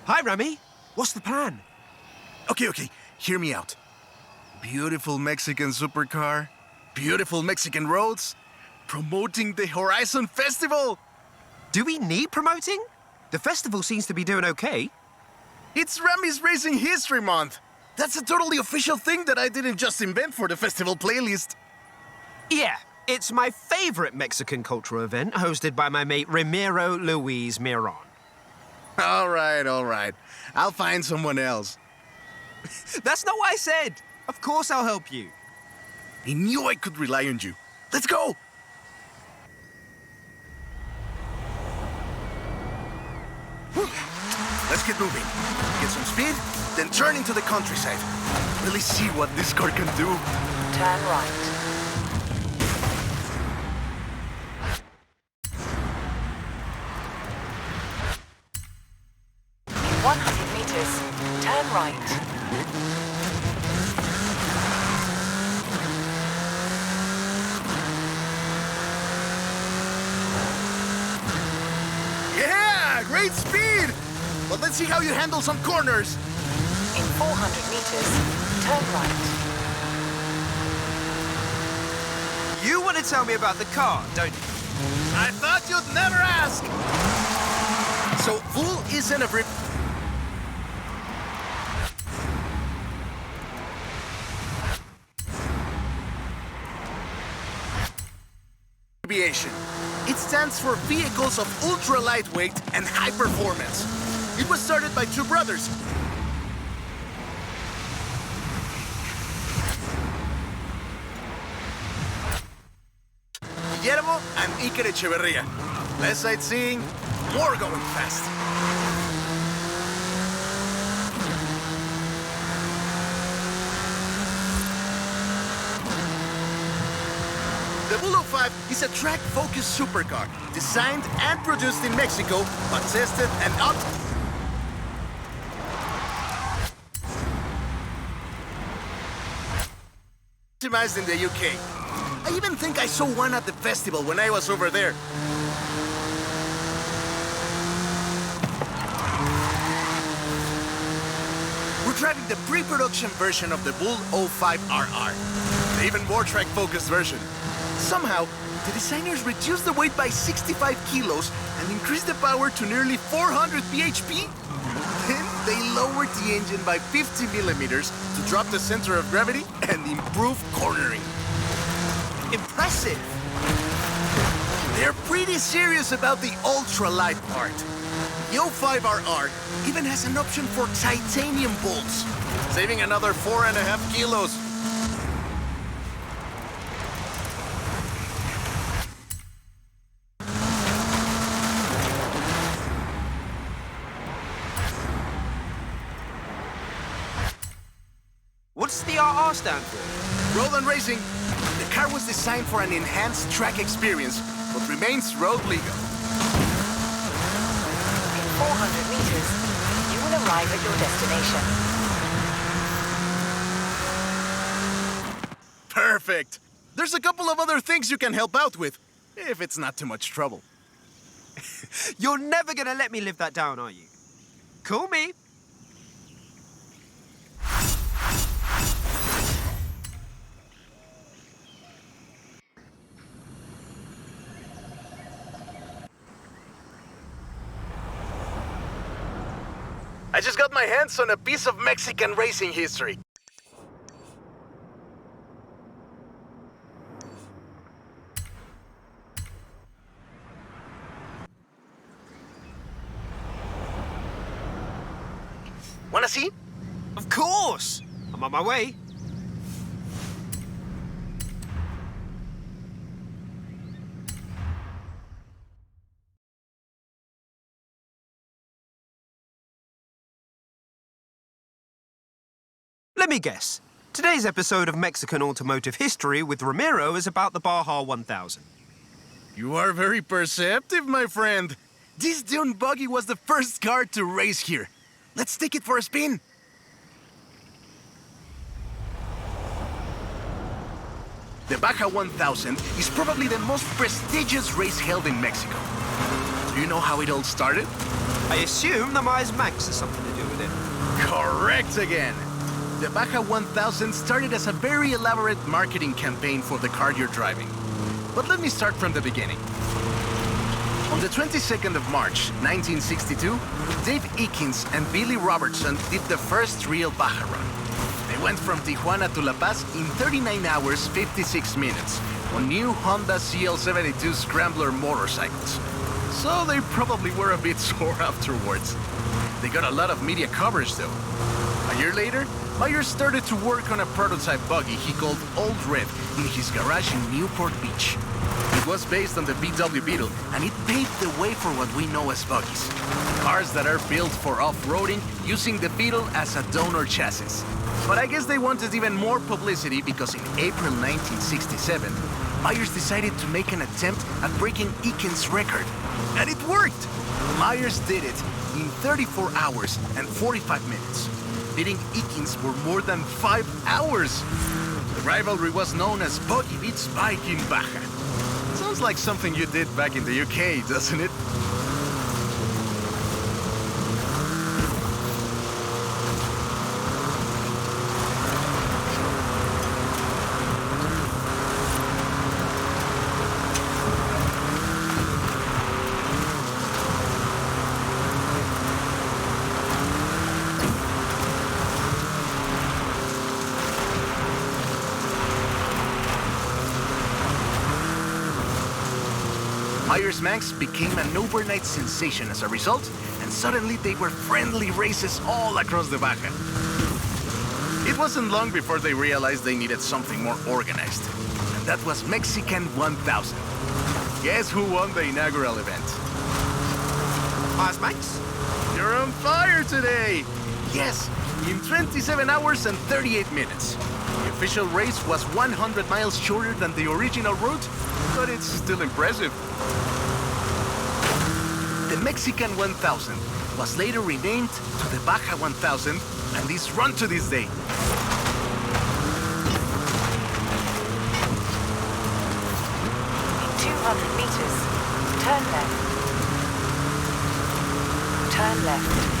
Hi, Remy. What's the plan? Okay, hear me out. Beautiful Mexican supercar, beautiful Mexican roads, promoting the Horizon Festival. Do we need promoting? The festival seems to be doing okay. It's Remy's Racing History Month. That's a totally official thing that I didn't just invent for the festival playlist. Yeah, it's my favorite Mexican cultural event hosted by my mate Ramiro Luis Miron. All right. I'll find someone else. That's not what I said. Of course I'll help you. I knew I could rely on you. Let's go! Let's get moving. Get some speed, then turn into the countryside. Really see what this car can do. Turn right. In 100 meters, turn right. Yeah, great speed! But let's see how you handle some corners. In 400 meters, turn right. You want to tell me about the car, don't you? I thought you'd never ask! So, Bull isn't a abbreviation. It stands for Vehicles of Ultra Lightweight and High Performance. It was started by two brothers, Guillermo and Iker Echeverria. Less sightseeing, more going fast. The Bull 05 is a track-focused supercar, designed and produced in Mexico, but tested and optimized in the UK. I even think I saw one at the festival when I was over there. We're driving the pre-production version of the Bull 05RR, the even more track-focused version. Somehow, the designers reduced the weight by 65 kilos and increased the power to nearly 400 bhp. Then they lowered the engine by 50 millimeters to drop the center of gravity and improve cornering. Impressive. They're pretty serious about the ultra-light part. The 05RR even has an option for titanium bolts, saving another 4.5 kilos. What's the RR stand for? Road and Racing. The car was designed for an enhanced track experience, but remains road legal. In 400 meters, you will arrive at your destination. Perfect. There's a couple of other things you can help out with, if it's not too much trouble. You're never gonna let me live that down, are you? Call me. I just got my hands on a piece of Mexican racing history. Wanna see? Of course. I'm on my way. Let me guess. Today's episode of Mexican Automotive History with Ramiro is about the Baja 1000. You are very perceptive, my friend. This dune buggy was the first car to race here. Let's take it for a spin. The Baja 1000 is probably the most prestigious race held in Mexico. Do you know how it all started? I assume the Myers Manx has something to do with it. Correct again. The Baja 1000 started as a very elaborate marketing campaign for the car you're driving. But let me start from the beginning. On the 22nd of March, 1962, Dave Eakins and Billy Robertson did the first real Baja run. They went from Tijuana to La Paz in 39 hours, 56 minutes on new Honda CL72 Scrambler motorcycles. So they probably were a bit sore afterwards. They got a lot of media coverage though. A year later, Myers started to work on a prototype buggy he called Old Red in his garage in Newport Beach. It was based on the VW Beetle, and it paved the way for what we know as buggies. Cars that are built for off-roading using the Beetle as a donor chassis. But I guess they wanted even more publicity because in April 1967, Myers decided to make an attempt at breaking Eakins' record. And it worked! Myers did it in 34 hours and 45 minutes. Beating Eakins for more than 5 hours. The rivalry was known as Buggy Beats Bike in Baja. Sounds like something you did back in the UK, doesn't it? Myers Manx became an overnight sensation as a result, and suddenly they were friendly races all across the Baja. It wasn't long before they realized they needed something more organized, and that was Mexican 1000. Guess who won the inaugural event? Myers Manx? You're on fire today! Yes, in 27 hours and 38 minutes. The official race was 100 miles shorter than the original route, but it's still impressive. The Mexican 1000 was later renamed to the Baja 1000 and is run to this day. In 200 meters, turn left. Turn left.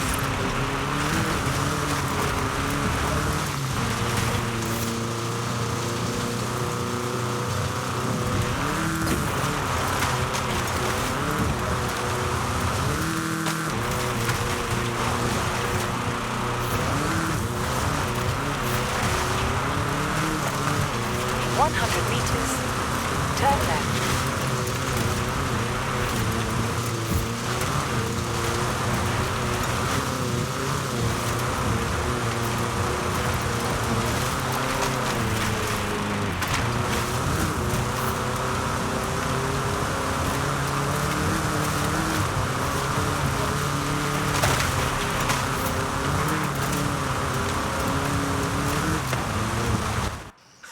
In 100 meters, turn left.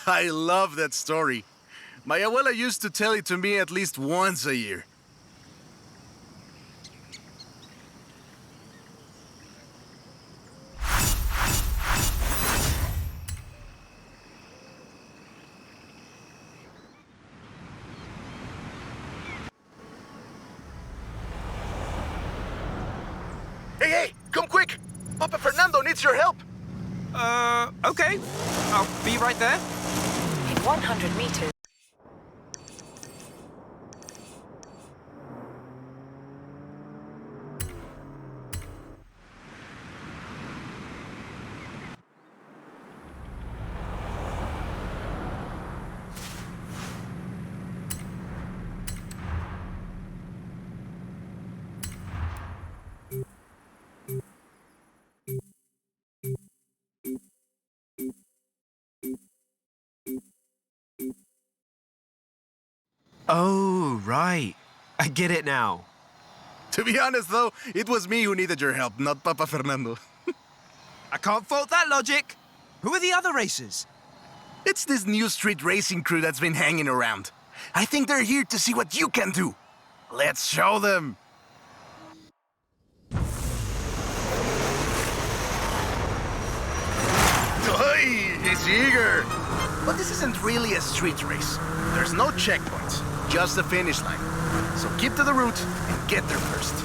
I love that story. My abuela used to tell it to me at least once a year. Hey, come quick! Papa Fernando needs your help! Okay. I'll be right there. In 100 meters. Oh, right. I get it now. To be honest, though, it was me who needed your help, not Papa Fernando. I can't fault that logic. Who are the other racers? It's this new street racing crew that's been hanging around. I think they're here to see what you can do. Let's show them. Oi, he's eager. But this isn't really a street race. There's no checkpoints, just a finish line. So keep to the route and get there first.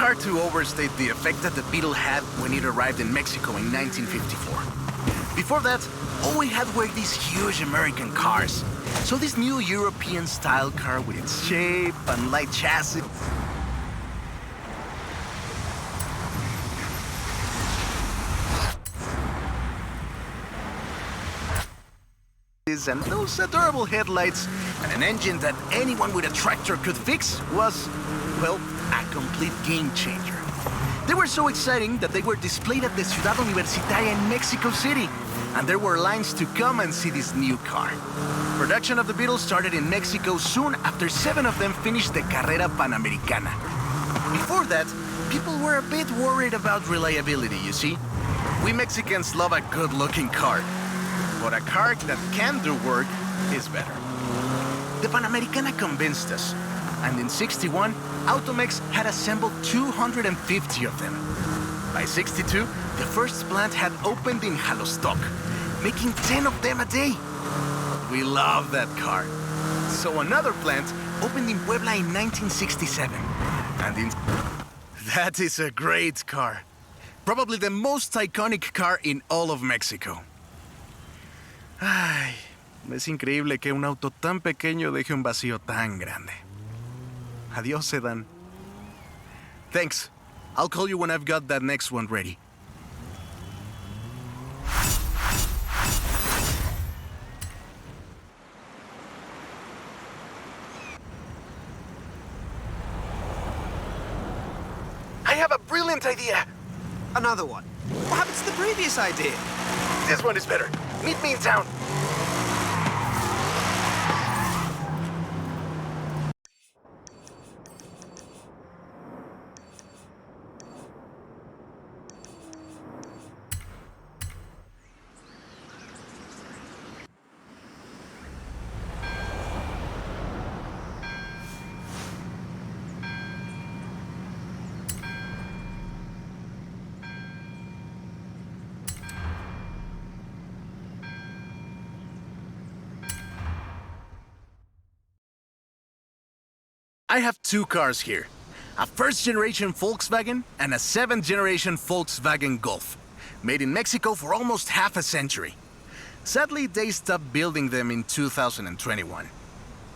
hard to overstate the effect that the Beetle had when it arrived in Mexico in 1954. Before that, all we had were these huge American cars. So this new European-style car with its shape and light chassis and those adorable headlights and an engine that anyone with a tractor could fix was, well, a complete game changer. They were so exciting that they were displayed at the Ciudad Universitaria in Mexico City, and there were lines to come and see this new car. Production of the Beetle started in Mexico soon after 7 of them finished the Carrera Panamericana. Before that, people were a bit worried about reliability, you see. We Mexicans love a good-looking car, but a car that can do work is better. The Panamericana convinced us, and in '61, Automex had assembled 250 of them. By '62, the first plant had opened in Jalostoc, making 10 of them a day. We love that car. So another plant opened in Puebla in 1967, and that is a great car. Probably the most iconic car in all of Mexico. Ay, es increíble que un auto tan pequeño deje un vacío tan grande. Adiós, sedan. Thanks. I'll call you when I've got that next one ready. I have a brilliant idea. Another one. What happened to the previous idea? This one is better. Meet me in town. I have 2 cars here. A first-generation Volkswagen and a 7th-generation Volkswagen Golf. Made in Mexico for almost half a century. Sadly, they stopped building them in 2021.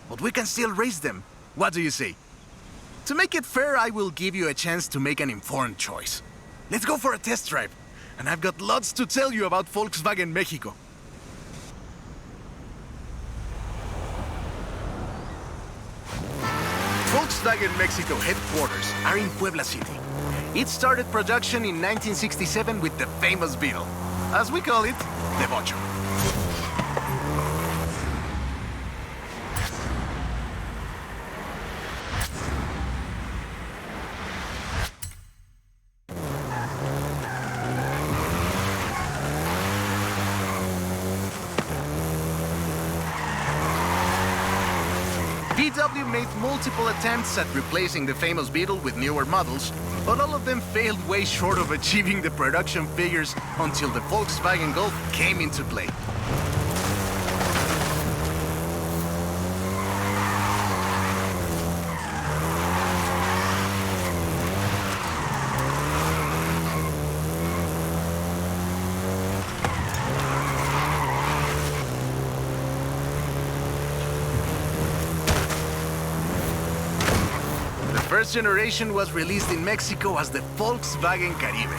But we can still race them. What do you say? To make it fair, I will give you a chance to make an informed choice. Let's go for a test drive. And I've got lots to tell you about Volkswagen Mexico. Volkswagen Mexico headquarters are in Puebla City. It started production in 1967 with the famous Beetle. As we call it, the Bocho. VW made multiple attempts at replacing the famous Beetle with newer models, but all of them failed way short of achieving the production figures until the Volkswagen Golf came into play. First generation was released in Mexico as the Volkswagen Caribe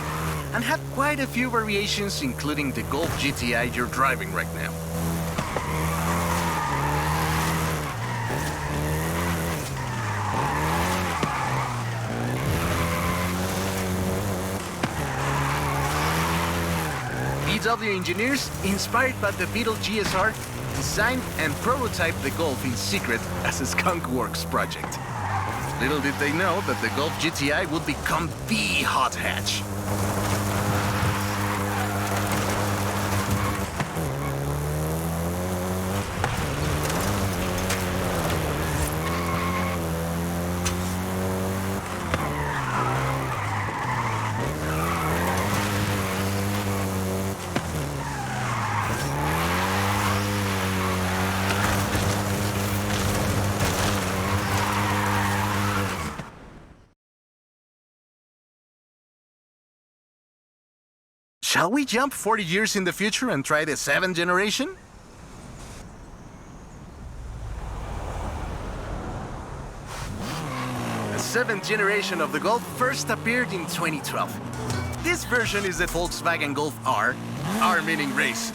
and had quite a few variations, including the Golf GTI you're driving right now. VW engineers, inspired by the Beetle GSR, designed and prototyped the Golf in secret as a Skunk Works project. Little did they know that the Golf GTI would become the hot hatch. Shall we jump 40 years in the future and try the 7th generation? The 7th generation of the Golf first appeared in 2012. This version is the Volkswagen Golf R meaning race.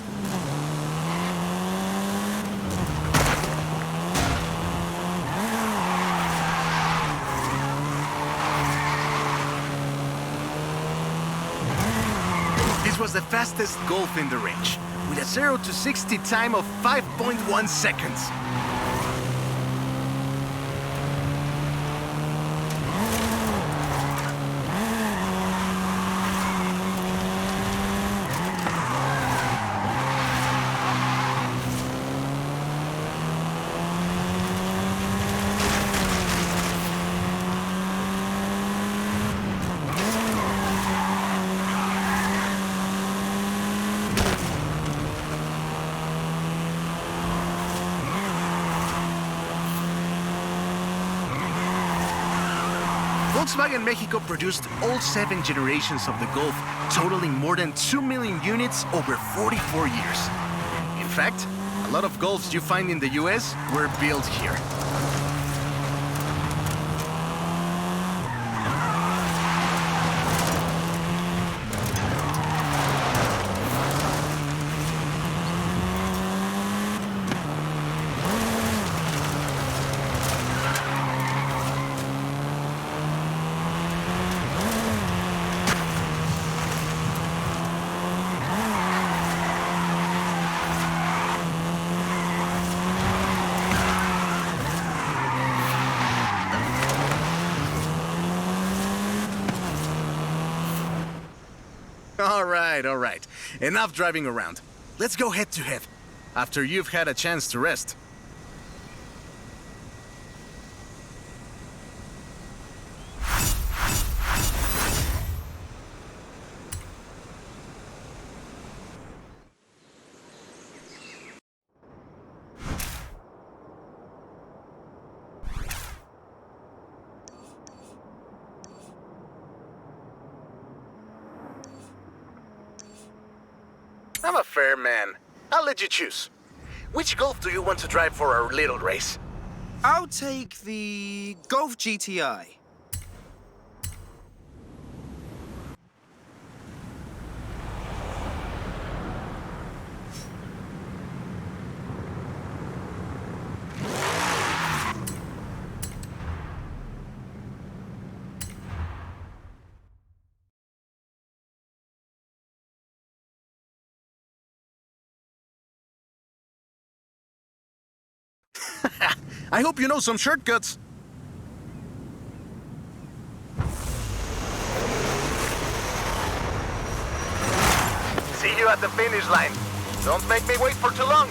This was the fastest Golf in the range, with a 0 to 60 time of 5.1 seconds. Volkswagen Mexico produced all 7 generations of the Golf, totaling more than 2 million units over 44 years. In fact, a lot of Golfs you find in the US were built here. All right. Enough driving around. Let's go head to head, after you've had a chance to rest. I'm a fair man. I'll let you choose. Which Golf do you want to drive for our little race? I'll take the Golf GTI. I hope you know some shortcuts. See you at the finish line. Don't make me wait for too long.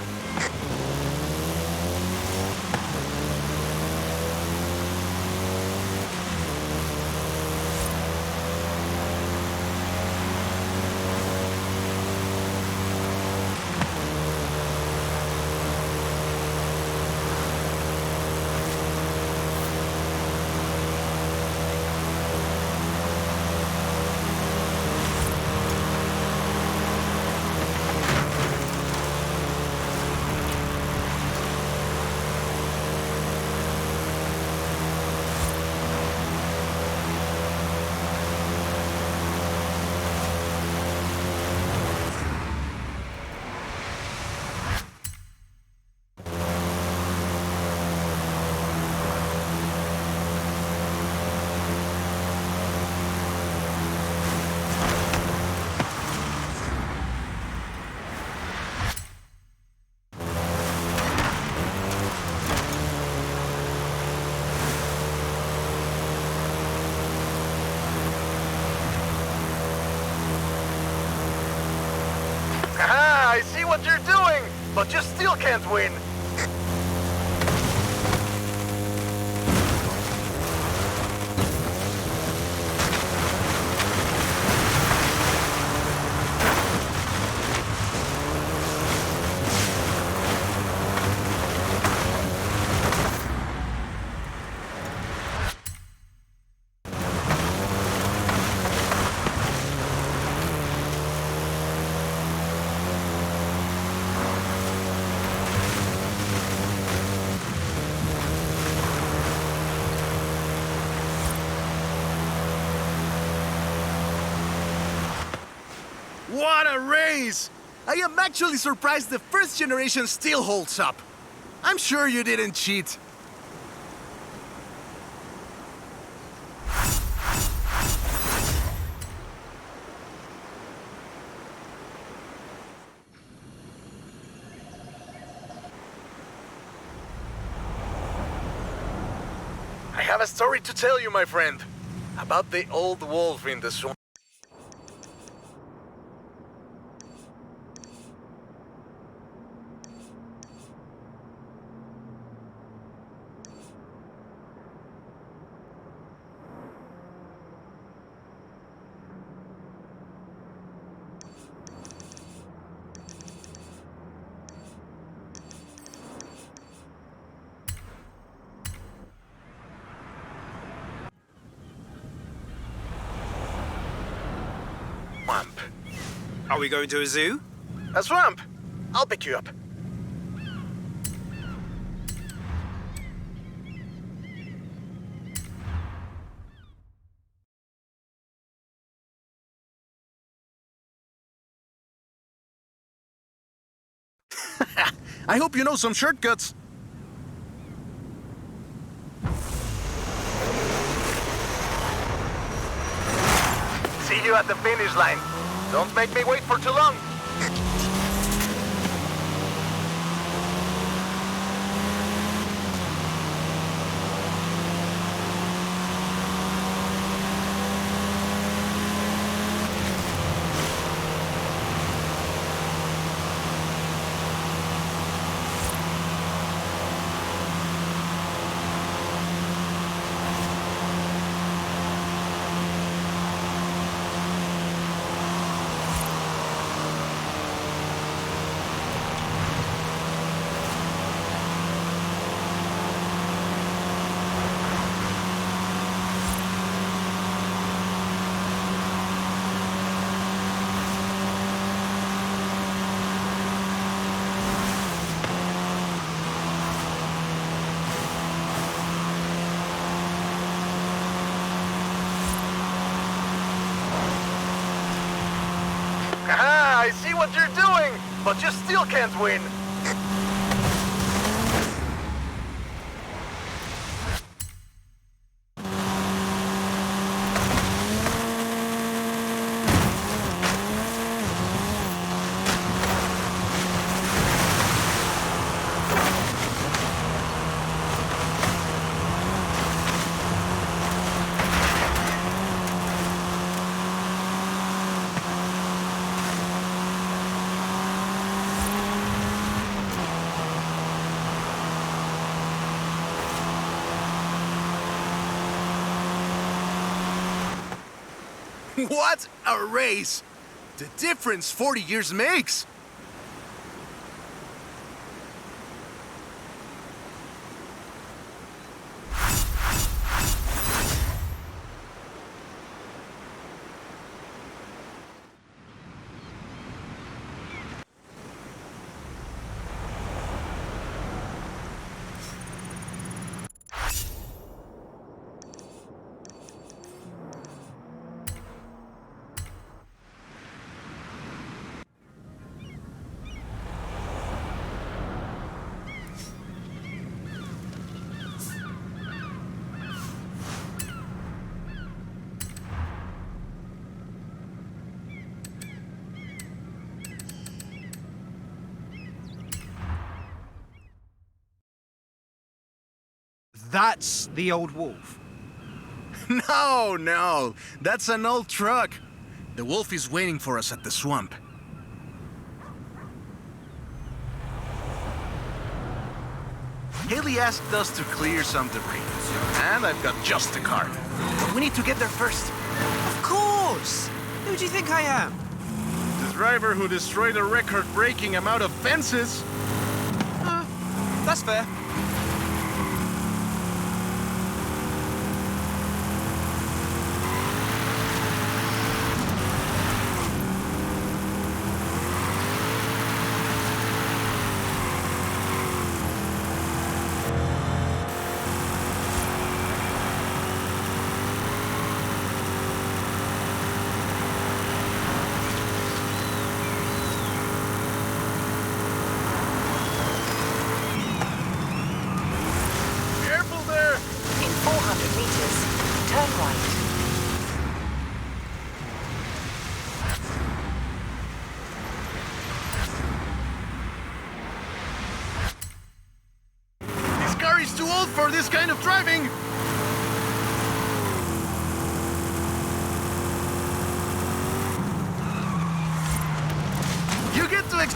I see what you're doing, but you still can't win. What a race! I am actually surprised the first generation still holds up. I'm sure you didn't cheat. I have a story to tell you, my friend, about the old wolf in the swamp. Swamp. Are we going to a zoo? A swamp! I'll pick you up. I hope you know some shortcuts. See you at the finish line. Don't make me wait for too long. Aha, I see what you're doing, but you still can't win. What a race! The difference 40 years makes! That's the old wolf. No, that's an old truck. The wolf is waiting for us at the swamp. Haley asked us to clear some debris, and I've got just the car. But we need to get there first. Of course! Who do you think I am? The driver who destroyed a record-breaking amount of fences. That's fair. this kind of driving! You get to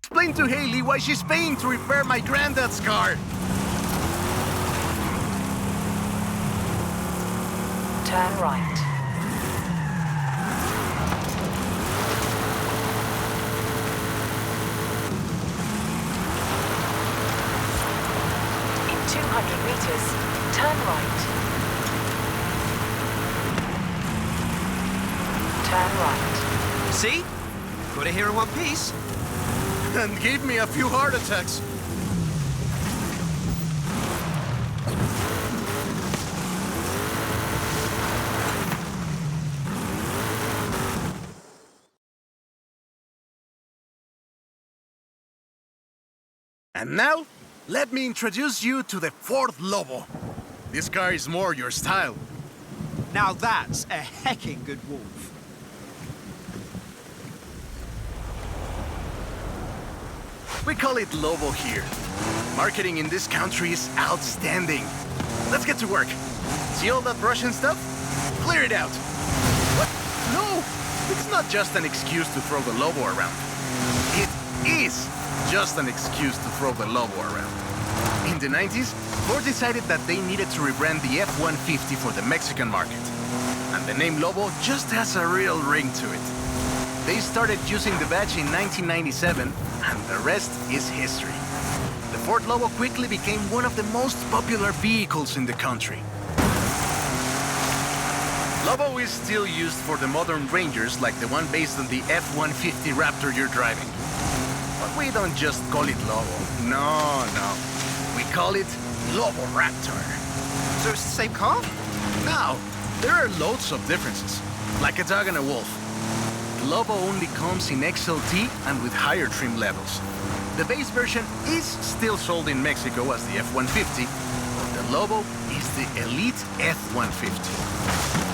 explain to Haley why she's paying to repair my granddad's car. Turn right. In 200 meters, turn right. Turn right. See? Got it here in one piece. And gave me a few heart attacks. And now, let me introduce you to the Ford Lobo. This car is more your style. Now that's a hecking good wolf. We call it Lobo here. Marketing in this country is outstanding. Let's get to work. See all that Russian stuff? Clear it out. What? No! It's not just an excuse to throw the Lobo around. It is just an excuse to throw the Lobo around. In the 90s, Ford decided that they needed to rebrand the F-150 for the Mexican market. And the name Lobo just has a real ring to it. They started using the badge in 1997, and the rest is history. The Ford Lobo quickly became one of the most popular vehicles in the country. Lobo is still used for the modern Rangers like the one based on the F-150 Raptor you're driving. But we don't just call it Lobo. No. We call it Lobo Raptor. So it's the same car? Now, there are loads of differences, like a dog and a wolf. The Lobo only comes in XLT and with higher trim levels. The base version is still sold in Mexico as the F-150, but the Lobo is the elite F-150.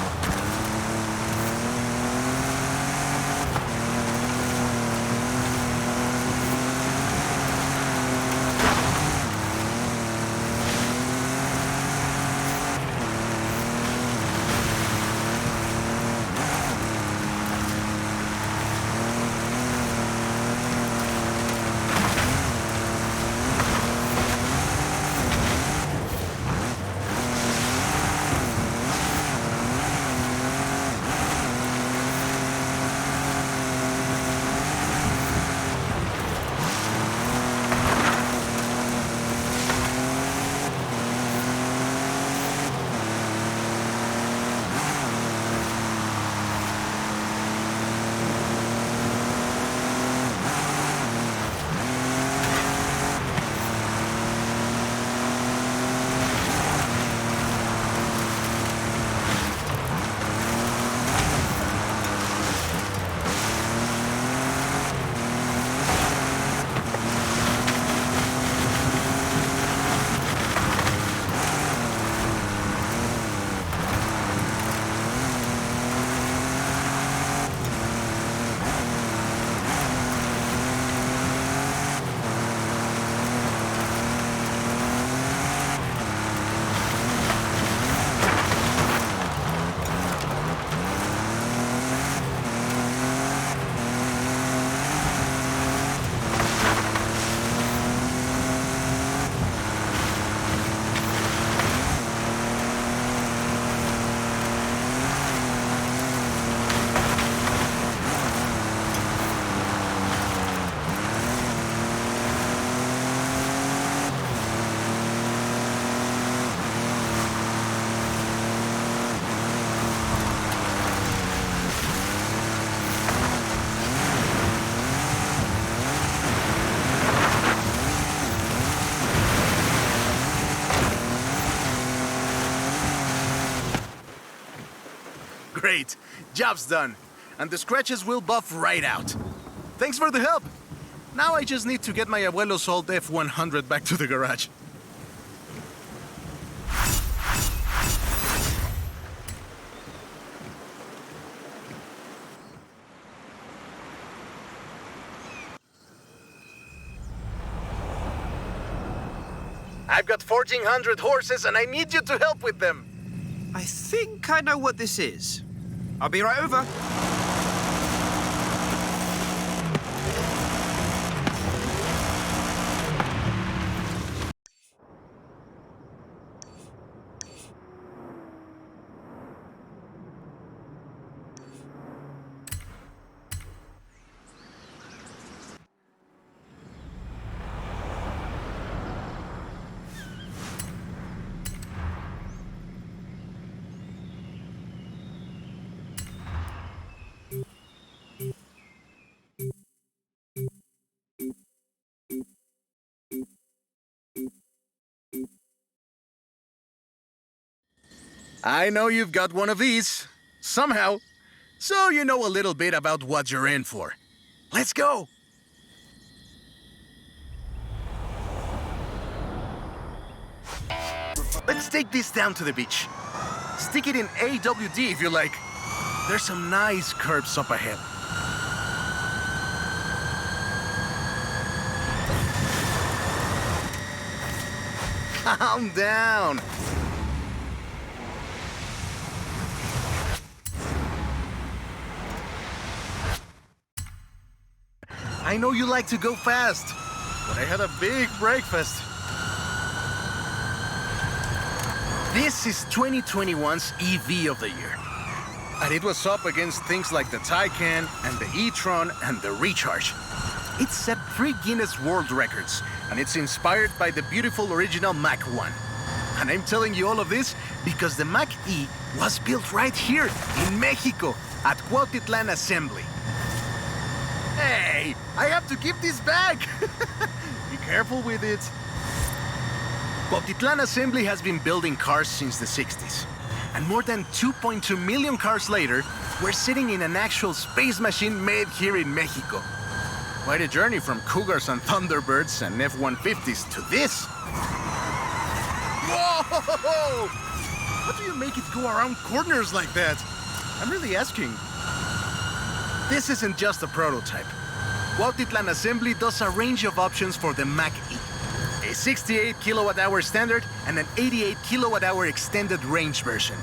Great. Job's done. And the scratches will buff right out. Thanks for the help. Now I just need to get my abuelo's old F-100 back to the garage. I've got 1,400 horses and I need you to help with them. I think I know what this is. I'll be right over. I know you've got one of these, somehow, so you know a little bit about what you're in for. Let's go! Let's take this down to the beach. Stick it in AWD if you like. There's some nice curves up ahead. Calm down. I know you like to go fast, but I had a big breakfast. This is 2021's EV of the year. And it was up against things like the Taycan and the e-tron and the Recharge. It set 3 Guinness World Records, and it's inspired by the beautiful original Mach 1. And I'm telling you all of this because the Mach E was built right here in Mexico at Cuautitlán Assembly. Hey, I have to give this back. Be careful with it. Cuautitlán Assembly has been building cars since the 60s. And more than 2.2 million cars later, we're sitting in an actual space machine made here in Mexico. Quite a journey from Cougars and Thunderbirds and F-150s to this. Whoa! How do you make it go around corners like that? I'm really asking. This isn't just a prototype. Cuautitlán Assembly does a range of options for the Mach E. A 68 kilowatt-hour standard and an 88 kilowatt-hour extended range version.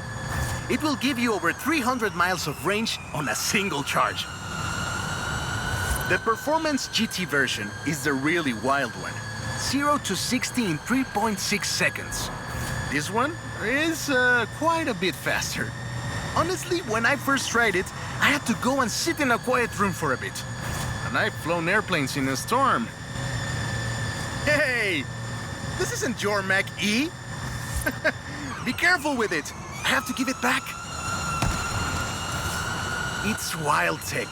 It will give you over 300 miles of range on a single charge. The Performance GT version is the really wild one. 0 to 60 in 3.6 seconds. This one is quite a bit faster. Honestly, when I first tried it, I had to go and sit in a quiet room for a bit. And I've flown airplanes in a storm. Hey! This isn't your Mach E! Be careful with it! I have to give it back. It's wild tech.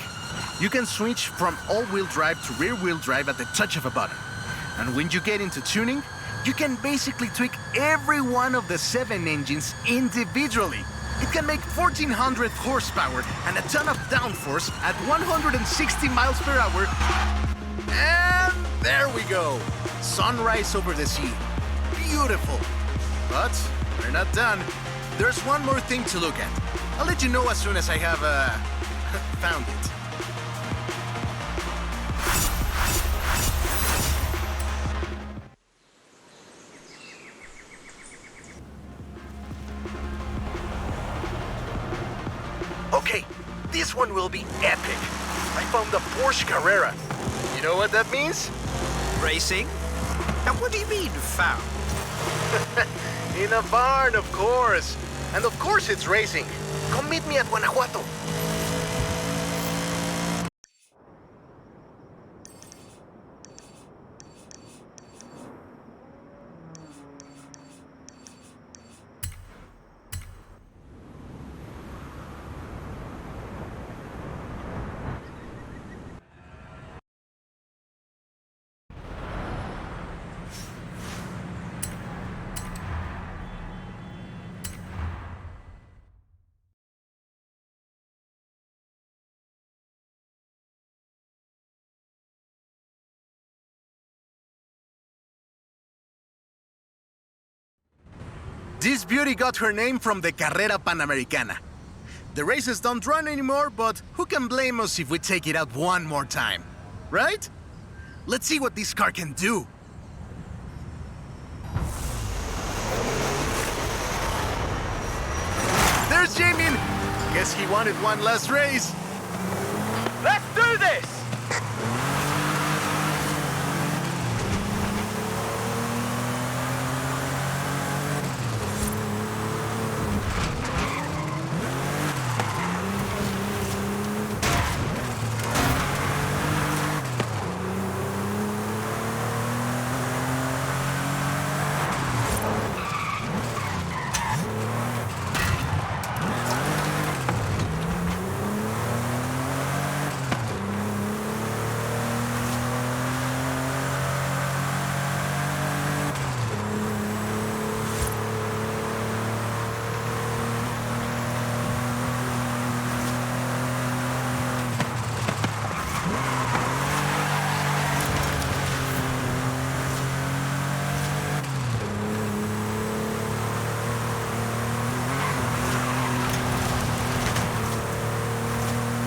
You can switch from all-wheel drive to rear-wheel drive at the touch of a button. And when you get into tuning, you can basically tweak every one of the 7 engines individually. It can make 1,400 horsepower and a ton of downforce at 160 miles per hour. And there we go. Sunrise over the sea. Beautiful. But we're not done. There's one more thing to look at. I'll let you know as soon as I have, found it. Okay, this one will be epic. I found the Porsche Carrera. You know what that means? Racing? And what do you mean, found? In a barn, of course. And of course it's racing. Come meet me at Guanajuato. This beauty got her name from the Carrera Panamericana. The races don't run anymore, but who can blame us if we take it out one more time? Right? Let's see what this car can do. guess he wanted one last race. Let's do this!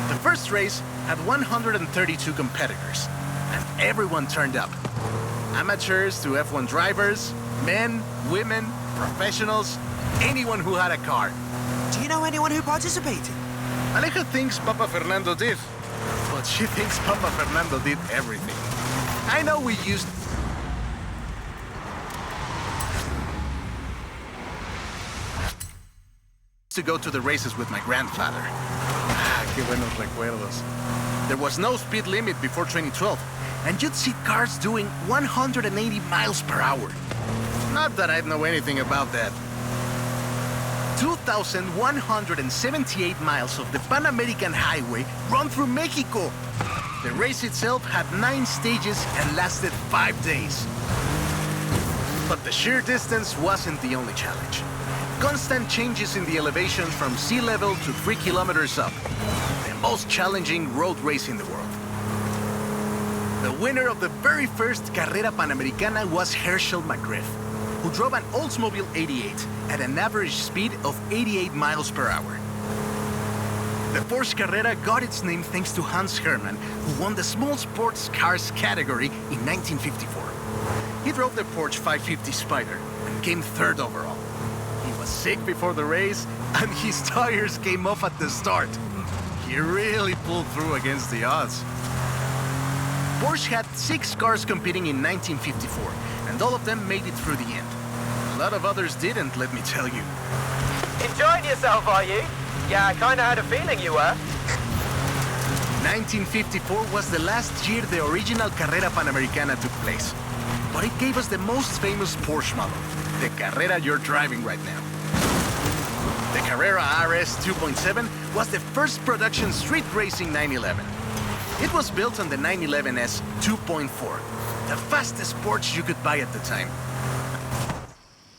The first race had 132 competitors, and everyone turned up. Amateurs to F1 drivers, men, women, professionals, anyone who had a car. Do you know anyone who participated? Aleja thinks Papa Fernando did, but she thinks Papa Fernando did everything. I know we used to go to the races with my grandfather. Qué buenos recuerdos. There was no speed limit before 2012, and you'd see cars doing 180 miles per hour. Not that I'd know anything about that. 2,178 miles of the Pan American Highway run through Mexico. The race itself had 9 stages and lasted 5 days. But the sheer distance wasn't the only challenge. Constant changes in the elevation from sea level to 3 kilometers up. The most challenging road race in the world. The winner of the very first Carrera Panamericana was Herschel McGriff, who drove an Oldsmobile 88 at an average speed of 88 miles per hour. The Porsche Carrera got its name thanks to Hans Hermann, who won the small sports cars category in 1954. He drove the Porsche 550 Spider and came 3rd overall. He was sick before the race, and his tires came off at the start. He really pulled through against the odds. Porsche had 6 cars competing in 1954, and all of them made it through the end. A lot of others didn't, let me tell you. Enjoying yourself, are you? Yeah, I kinda had a feeling you were. 1954 was the last year the original Carrera Panamericana took place. But it gave us the most famous Porsche model, the Carrera you're driving right now. The Carrera RS 2.7 was the first production street racing 911. It was built on the 911S 2.4, the fastest Porsche you could buy at the time.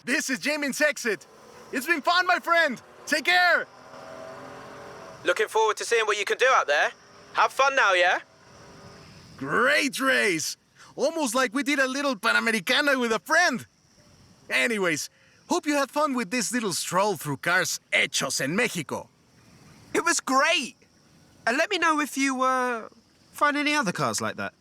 This is Jamin's exit. It's been fun, my friend. Take care. Looking forward to seeing what you can do out there. Have fun now, yeah? Great race. Almost like we did a little Panamericana with a friend. Anyways, hope you had fun with this little stroll through cars hechos en Mexico. It was great! And let me know if you, find any other cars like that.